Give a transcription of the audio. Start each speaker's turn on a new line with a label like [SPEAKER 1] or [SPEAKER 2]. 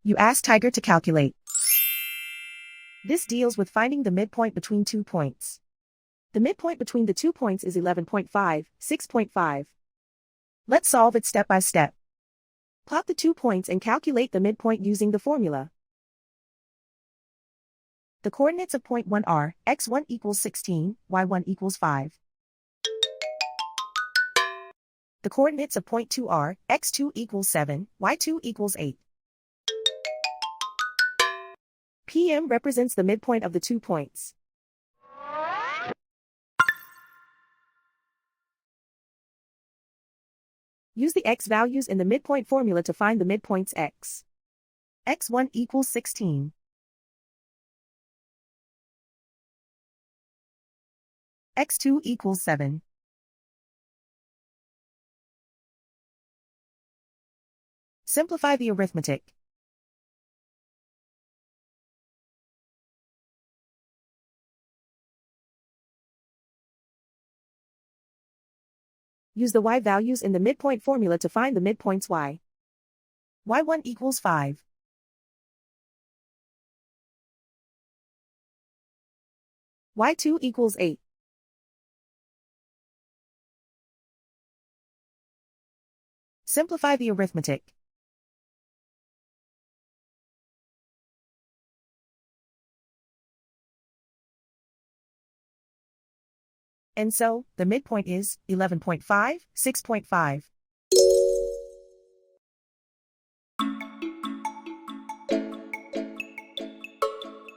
[SPEAKER 1] You ask Tiger to calculate. This deals with finding the midpoint between 2 points. The midpoint between the 2 points is 11.5, 6.5. Let's solve it step by step. Plot the 2 points and calculate the midpoint using the formula. The coordinates of point 1 are x1 equals 16, y1 equals 5. The coordinates of point 2 are x2 equals 7, y2 equals 8. PM represents the midpoint of the 2 points. Use the x values in the midpoint formula to find the midpoints x. x1 equals 16. x2 equals 7. Simplify the arithmetic. Use the y values in the midpoint formula to find the midpoints y. y1 equals 5. y2 equals 8. Simplify the arithmetic. And so, the midpoint is 11.5, 6.5.